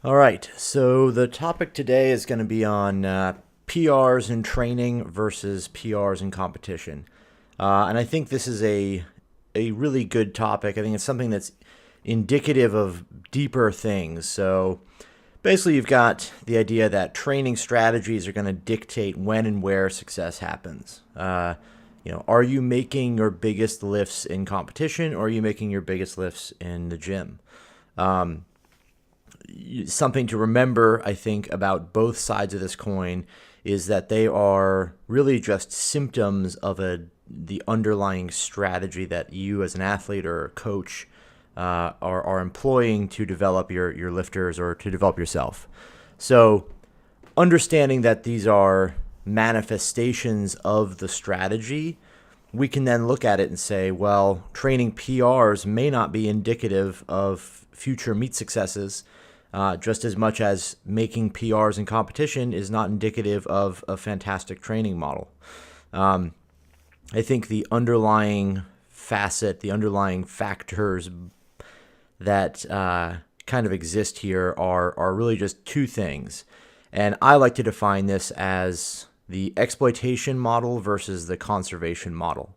All right, so the topic today is going to be on PRs in training versus PRs in competition. And I think this is a really good topic. I think it's something that's indicative of deeper things. So basically, you've got the idea that training strategies are going to dictate when and where success happens. Are you making your biggest lifts in competition, or are you making your biggest lifts in the gym? Something to remember, I think, about both sides of this coin is that they are really just symptoms of the underlying strategy that you as an athlete or a coach are employing to develop your lifters or to develop yourself. So understanding that these are manifestations of the strategy, we can then look at it and say, well, training PRs may not be indicative of future meet successes, just as much as making PRs in competition is not indicative of a fantastic training model. I think the underlying the underlying factors that kind of exist here are really just two things. And I like to define this as the exploitation model versus the conservation model.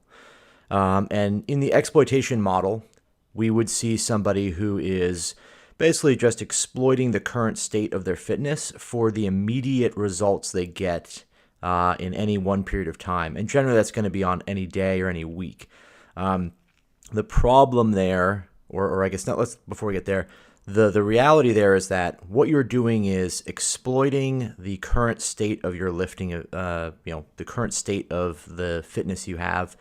And in the exploitation model, we would see somebody who is basically just exploiting the current state of their fitness for the immediate results they get in any one period of time. And generally, that's going to be on any day or any week. The problem there, or I guess not, before we get there, the reality there is that what you're doing is exploiting the current state of your lifting, the current state of the fitness you have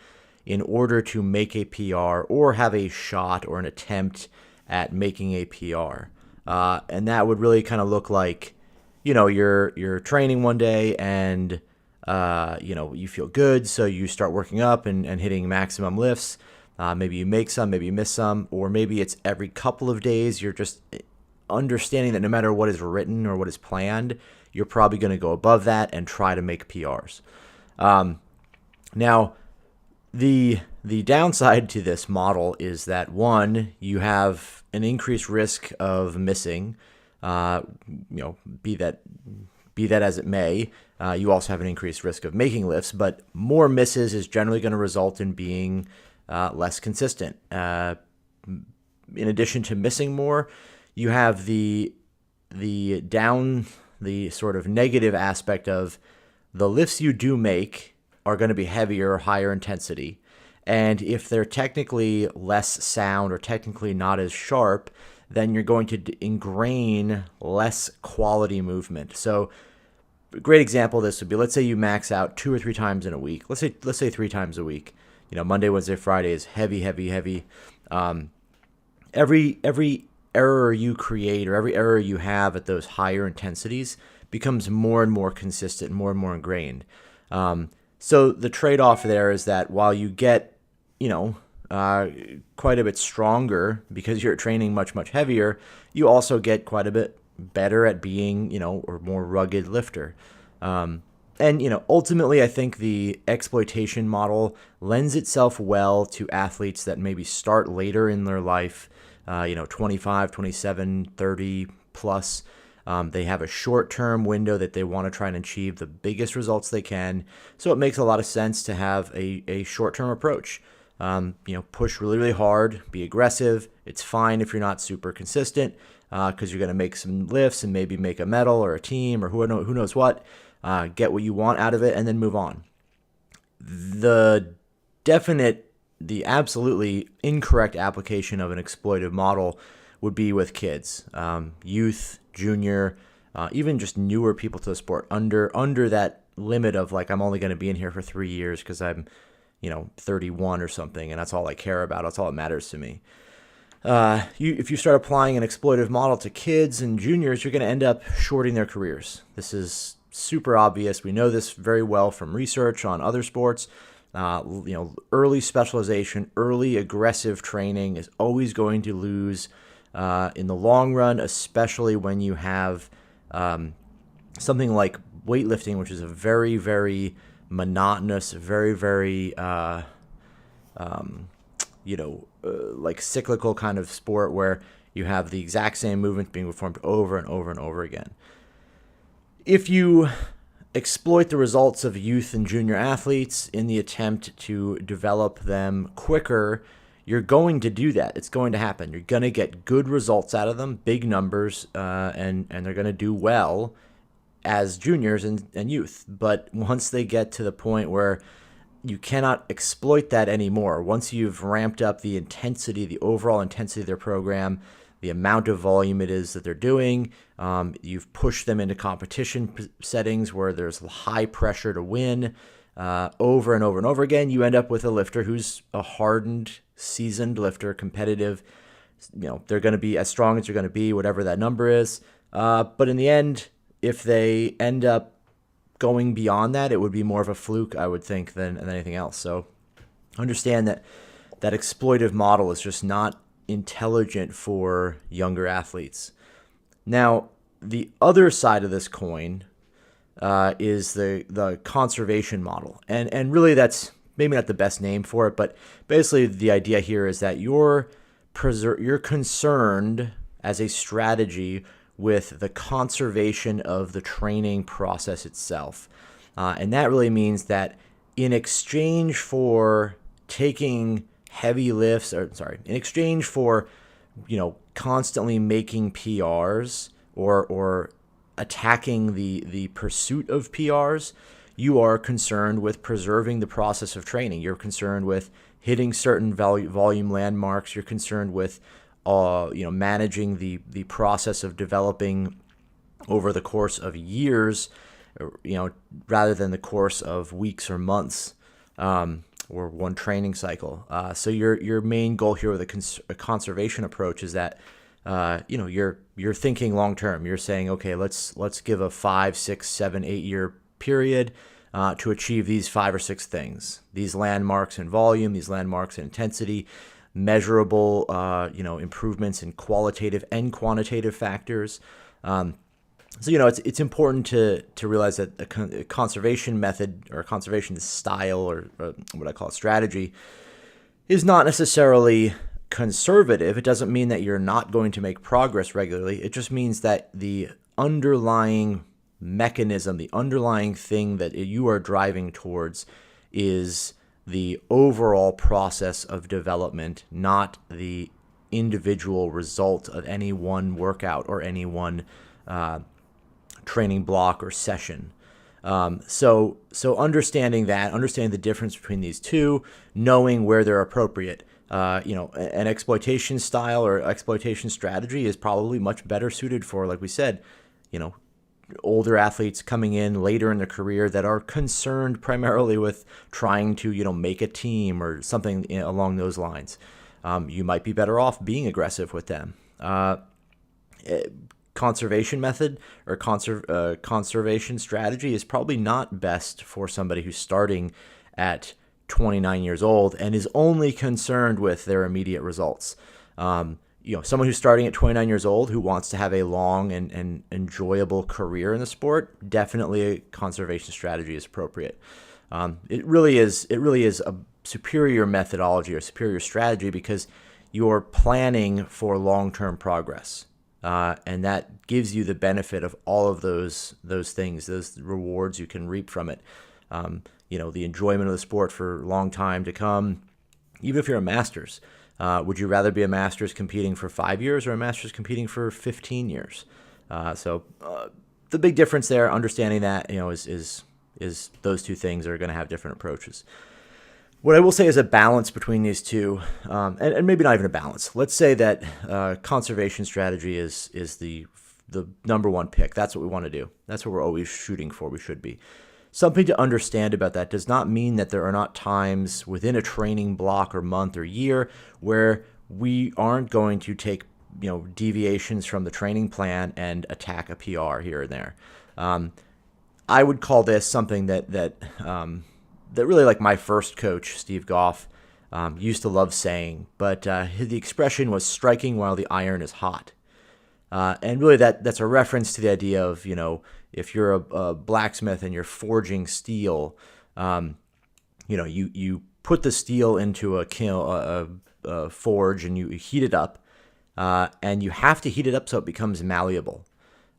in order to make a PR or have a shot or an attempt at making a PR. And that would really kind of look like, you're training one day and, you feel good. So you start working up and hitting maximum lifts. Maybe you make some, maybe you miss some, or maybe it's every couple of days. You're just understanding that no matter what is written or what is planned, you're probably going to go above that and try to make PRs. Now, the downside to this model is that, one, you have an increased risk of missing, be that as it may. You also have an increased risk of making lifts, but more misses is generally going to result in being less consistent. In addition to missing more, you have the sort of negative aspect of the lifts you do make are going to be heavier, higher intensity. And if they're technically less sound or technically not as sharp, then you're going to ingrain less quality movement. So a great example of this would be, let's say you max out 2 or 3 times in a week. Let's say 3 times a week. Monday, Wednesday, Friday is heavy, heavy, heavy. Every error you create or every error you have at those higher intensities becomes more and more consistent, more and more ingrained. So the trade-off there is that while you get, quite a bit stronger because you're training much, much heavier, you also get quite a bit better at being, or more rugged lifter. And ultimately, I think the exploitation model lends itself well to athletes that maybe start later in their life, 25, 27, 30 plus. They have a short-term window that they want to try and achieve the biggest results they can. So it makes a lot of sense to have a short-term approach. Push really, really hard, be aggressive. It's fine if you're not super consistent because you're going to make some lifts and maybe make a medal or a team or who knows what. Get what you want out of it and then move on. The absolutely incorrect application of an exploitive model would be with kids, youth, junior, even just newer people to the sport under that limit of like, I'm only going to be in here for 3 years because I'm 31 or something, and that's all I care about. That's all that matters to me. If you start applying an exploitive model to kids and juniors, you're going to end up shorting their careers. This is super obvious. We know this very well from research on other sports. Early specialization, early aggressive training is always going to lose in the long run, especially when you have something like weightlifting, which is a very, very monotonous, very, very like cyclical kind of sport where You have the exact same movement being performed over and over and over again. If you exploit the results of youth and junior athletes in the attempt to develop them quicker, you're going to do that. It's going to happen. You're going to get good results out of them, big numbers, and they're going to do well as juniors and youth. But once they get to the point where you cannot exploit that anymore, once you've ramped up the intensity, the overall intensity of their program, the amount of volume it is that they're doing, you've pushed them into competition settings where there's high pressure to win over and over and over again, you end up with a lifter who's a hardened, seasoned lifter, competitive. They're going to be as strong as they're going to be, whatever that number is. But in the end, if they end up going beyond that, it would be more of a fluke, I would think, than anything else. So understand that exploitive model is just not intelligent for younger athletes. Now, the other side of this coin is the conservation model. And really that's maybe not the best name for it, but basically the idea here is that you're concerned as a strategy with the conservation of the training process itself. And that really means that in exchange for taking heavy lifts, in exchange for, constantly making PRs or attacking the pursuit of PRs, you are concerned with preserving the process of training. You're concerned with hitting certain volume landmarks. You're concerned with managing the process of developing over the course of years, rather than the course of weeks or months, or one training cycle. So your main goal here with a conservation approach is that you're thinking long term. You're saying, okay, let's give a 5, 6, 7, 8 year period to achieve these 5 or 6 things. These landmarks in volume, these landmarks in intensity, measurable improvements in qualitative and quantitative factors. So it's important to realize that a conservation method or a conservation style or what I call a strategy is not necessarily conservative. It doesn't mean that you're not going to make progress regularly. It just means that the underlying mechanism, the underlying thing that you are driving towards is the overall process of development, not the individual result of any one workout or any one training block or session. So understanding the difference between these two, knowing where they're appropriate. An exploitation style or exploitation strategy is probably much better suited for, like we said, older athletes coming in later in their career that are concerned primarily with trying to, make a team or something along those lines. You might be better off being aggressive with them. Conservation method or conservation strategy is probably not best for somebody who's starting at 29 years old and is only concerned with their immediate results. Someone who's starting at 29 years old who wants to have a long and enjoyable career in the sport, definitely a conservation strategy is appropriate. It really is a superior methodology or superior strategy because you're planning for long-term progress. And that gives you the benefit of all of those things, those rewards you can reap from it. The enjoyment of the sport for a long time to come. Even if you're a master's, would you rather be a master's competing for 5 years or a master's competing for 15 years? So the big difference there, understanding that, is those two things are going to have different approaches. What I will say is a balance between these two, and maybe not even a balance. Let's say that conservation strategy is the number one pick. That's what we want to do. That's what we're always shooting for. We should be. Something to understand about that does not mean that there are not times within a training block or month or year where we aren't going to take deviations from the training plan and attack a PR here and there. I would call this something that really, like, my first coach, Steve Goff, used to love saying, but the expression was striking while the iron is hot. And really that's a reference to the idea of, if you're a blacksmith and you're forging steel, you put the steel into a kiln, a forge, and you heat it up. and you have to heat it up so it becomes malleable.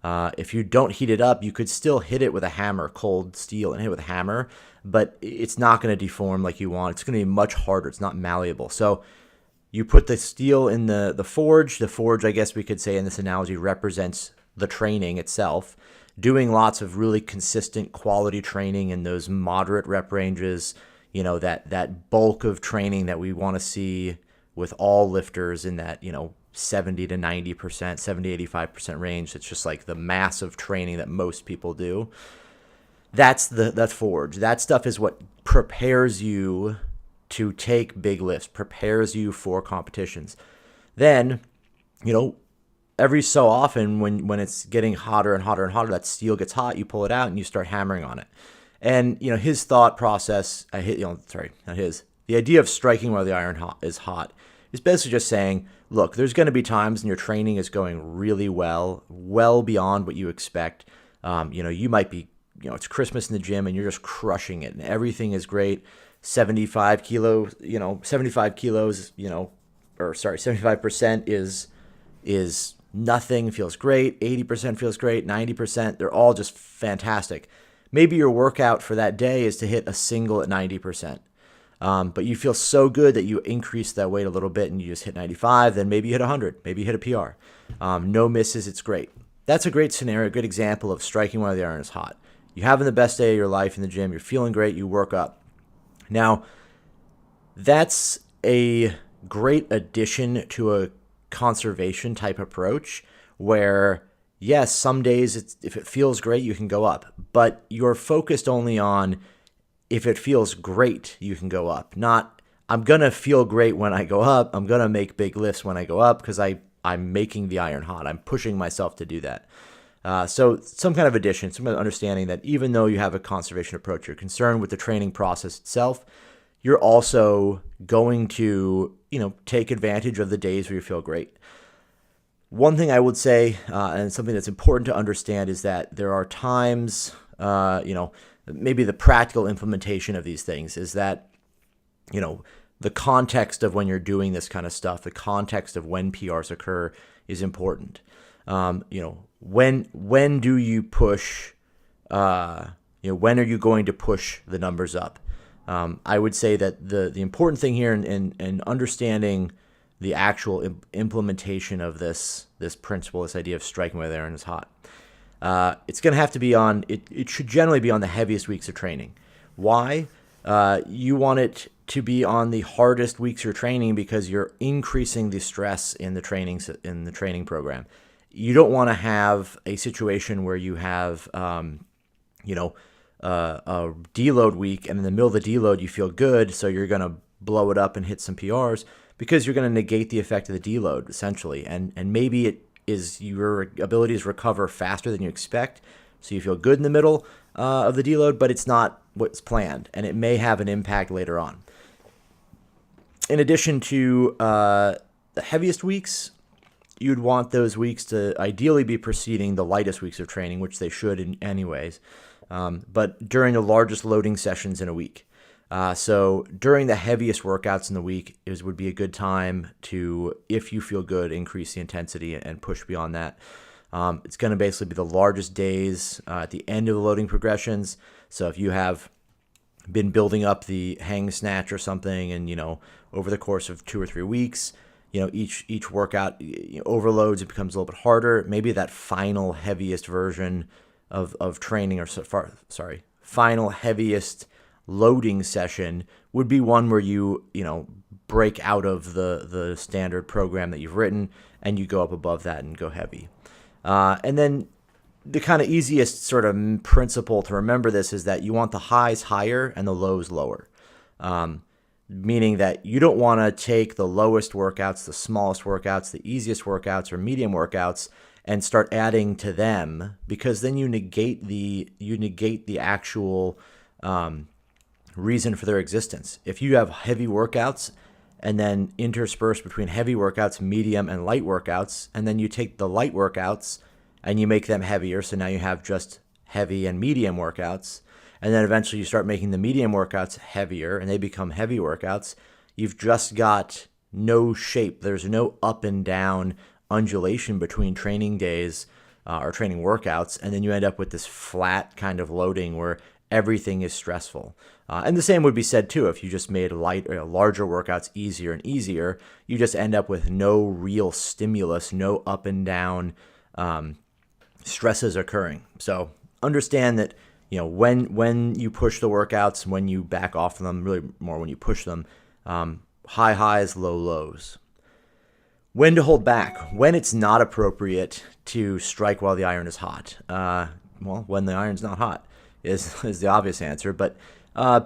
If you don't heat it up, you could still hit it with a hammer, cold steel, and hit it with a hammer, but it's not going to deform like you want. It's going to be much harder. It's not malleable. So you put the steel in the forge. The forge, I guess we could say in this analogy, represents the training itself. Doing lots of really consistent quality training in those moderate rep ranges, that bulk of training that we want to see with all lifters in that, 70 to 90%, 70, 85% range. It's just like the massive training that most people do. That's the forge. That stuff is what prepares you to take big lifts, prepares you for competitions. Then, every so often when it's getting hotter and hotter and hotter, that steel gets hot, you pull it out and you start hammering on it. And, his thought process, the idea of striking while the iron is hot is basically just saying, look, there's going to be times when your training is going really well beyond what you expect. You might be, it's Christmas in the gym and you're just crushing it and everything is great. 75 kilos, 75% is nothing, feels great. 80% feels great. 90%, they're all just fantastic. Maybe your workout for that day is to hit a single at 90%. But you feel so good that you increase that weight a little bit and you just hit 95, then maybe you hit 100, maybe you hit a PR. No misses, it's great. That's a great scenario, a good example of striking while the iron is hot. You're having the best day of your life in the gym, you're feeling great, you work up. Now, that's a great addition to a conservation type approach where, yes, some days if it feels great, you can go up, but you're focused only on if it feels great, you can go up. Not, I'm going to feel great when I go up. I'm going to make big lifts when I go up because I'm making the iron hot. I'm pushing myself to do that. So some kind of addition, some kind of understanding that even though you have a conservation approach, you're concerned with the training process itself, you're also going to, take advantage of the days where you feel great. One thing I would say, and something that's important to understand, is that there are times, maybe the practical implementation of these things is that, the context of when you're doing this kind of stuff, the context of when PRs occur is important. When do you push, when are you going to push the numbers up? I would say that the important thing here in understanding the actual implementation of this principle, this idea of striking while the iron is hot, it's going to have to be on, it should generally be on the heaviest weeks of training. Why? You want it to be on the hardest weeks of training because you're increasing the stress in the training program. You don't want to have a situation where you have, a deload week, and in the middle of the deload you feel good, so you're going to blow it up and hit some PRs because you're going to negate the effect of the deload essentially, and maybe it is your abilities recover faster than you expect, so you feel good in the middle of the deload, but it's not what's planned, and it may have an impact later on. In addition to the heaviest weeks, you'd want those weeks to ideally be preceding the lightest weeks of training, which they should in anyways, but during the largest loading sessions in a week. So during the heaviest workouts in the week would be a good time to, if you feel good, increase the intensity and push beyond that. It's going to basically be the largest days at the end of the loading progressions. So if you have been building up the hang snatch or something, and over the course of 2 or 3 weeks, each workout overloads, it becomes a little bit harder. Maybe that final heaviest version of training, final heaviest loading session would be one where you break out of the standard program that you've written and you go up above that and go heavy. And then the kind of easiest sort of principle to remember this is that you want the highs higher and the lows lower. Meaning that you don't want to take the lowest workouts, the smallest workouts, the easiest workouts, or medium workouts and start adding to them, because then you negate the actual reason for their existence. If you have heavy workouts and then intersperse between heavy workouts, medium, and light workouts, and then you take the light workouts and you make them heavier, so now you have just heavy and medium workouts, and then eventually you start making the medium workouts heavier and they become heavy workouts, you've just got no shape. There's no up and down undulation between training days or training workouts, and then you end up with this flat kind of loading where everything is stressful. And the same would be said too if you just made larger workouts easier and easier. You just end up with no real stimulus, no up and down stresses occurring. So understand that when you push the workouts, when you back off them, really more when you push them, high highs, low lows. When to hold back, when it's not appropriate to strike while the iron is hot. When the iron's not hot is the obvious answer, but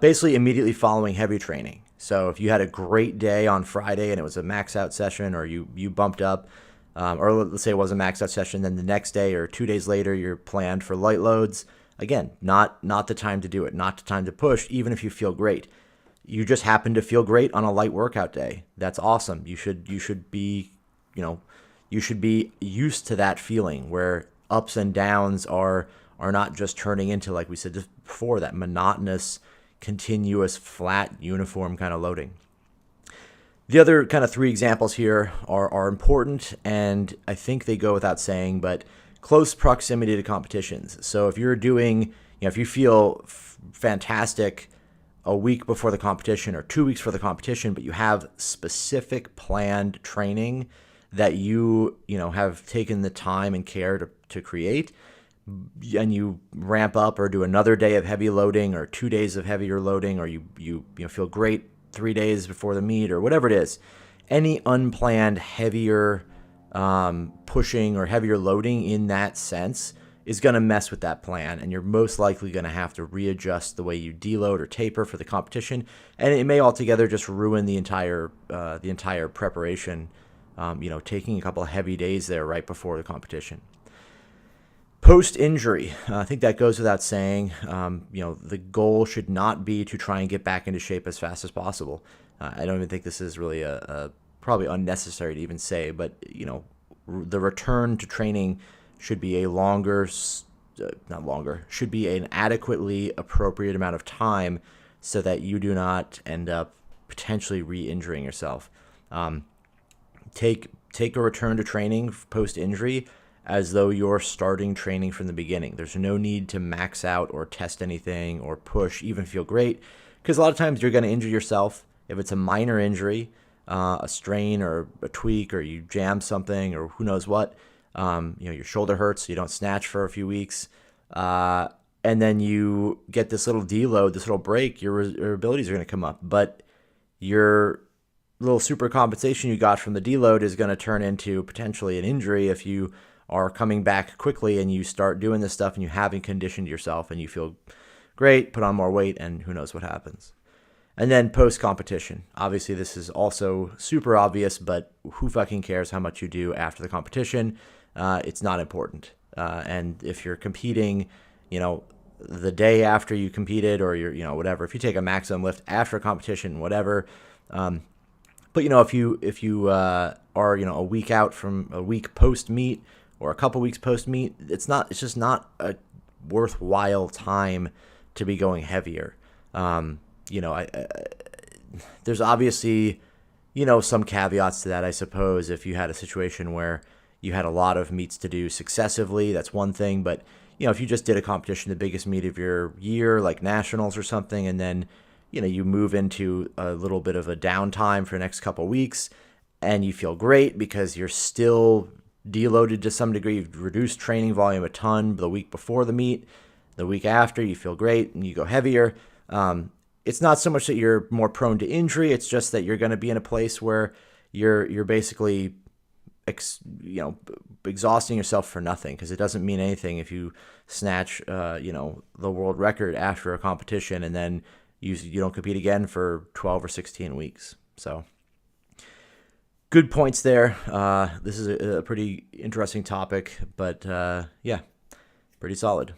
basically immediately following heavy training. So if you had a great day on Friday and it was a max out session, or you bumped up, or let's say it was a max out session, then the next day or 2 days later you're planned for light loads. Again, not the time to do it, not the time to push, even if you feel great. You just happen to feel great on a light workout day. That's awesome. You should be used to that feeling where ups and downs are not just turning into, like we said before, that monotonous, continuous, flat, uniform kind of loading. The other kind of 3 examples here are important, and I think they go without saying, but close proximity to competitions. So if you're doing, if you feel fantastic a week before the competition or 2 weeks for the competition, but you have specific planned training that you have taken the time and care to create, and you ramp up or do another day of heavy loading or 2 days of heavier loading, or you feel great 3 days before the meet or whatever it is, any unplanned heavier pushing or heavier loading in that sense is going to mess with that plan, and you're most likely going to have to readjust the way you deload or taper for the competition, and it may altogether just ruin the entire preparation. Taking a couple of heavy days there right before the competition. Post-injury, I think that goes without saying. The goal should not be to try and get back into shape as fast as possible. I don't even think this is really probably unnecessary to even say, but the return to training should be should be an adequately appropriate amount of time so that you do not end up potentially re-injuring yourself. Take a return to training post-injury as though you're starting training from the beginning. There's no need to max out or test anything or push, even feel great, because a lot of times you're going to injure yourself. If it's a minor injury, a strain or a tweak, or you jam something or who knows what, your shoulder hurts, you don't snatch for a few weeks, and then you get this little deload, this little break, your abilities are going to come up, but your little super compensation you got from the deload is going to turn into potentially an injury if you are coming back quickly and you start doing this stuff and you haven't conditioned yourself and you feel great, put on more weight, and who knows what happens. And then post-competition. Obviously, this is also super obvious, but who fucking cares how much you do after the competition? It's not important. And if you're competing, the day after you competed, or you're, whatever, if you take a maximum lift after a competition, whatever, but if you are a week out from a week post meet or a couple weeks post meet, it's just not a worthwhile time to be going heavier. There's obviously some caveats to that, I suppose. If you had a situation where you had a lot of meets to do successively, that's one thing. But if you just did a competition, the biggest meet of your year, like nationals or something, and then you move into a little bit of a downtime for the next couple of weeks, and you feel great because you're still deloaded to some degree. You've reduced training volume a ton the week before the meet. The week after, you feel great and you go heavier. It's not so much that you're more prone to injury. It's just that you're going to be in a place where you're basically exhausting yourself for nothing, because it doesn't mean anything if you snatch the world record after a competition and then you don't compete again for 12 or 16 weeks. So good points there. This is a pretty interesting topic, but pretty solid.